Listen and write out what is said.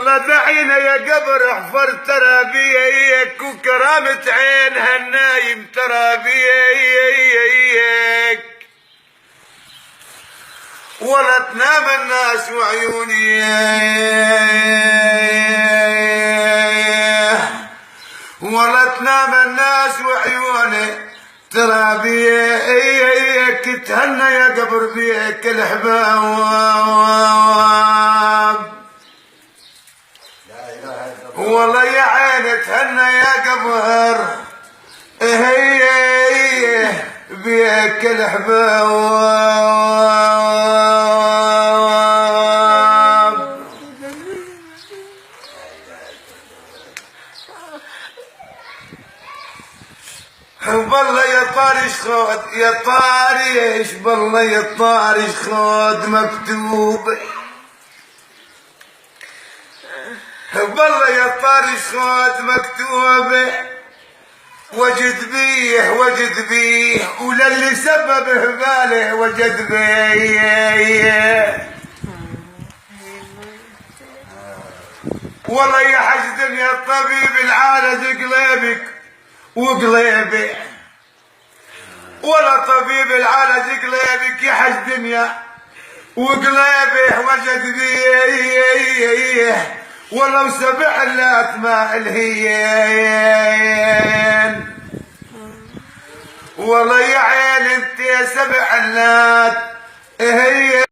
والله دعينا يا قبر احفر ترى بيك وكرامة عينها النايم ترى بيك ولا تنام الناس وعيوني ولا تنام الناس وعيوني ترى بيك تهنى يا قبر بيك الحباب والله يا عين تهنى يا قبر هي بيك الحباب بالله يا طارش خود يا طارش بالله يا طارش خود مكتوب بالله يا طارش خود مكتوب وجد بيه وللي سبب هباله وجد بيه والله يا حج دنيا الطبيب العالج قليبك وقليبي ولا طبيب العالج قليبك يا حج دنيا وقليبه وجد بيه ولو سبع اللات ما الهيين والله يا عين انت يا سبع اللات هي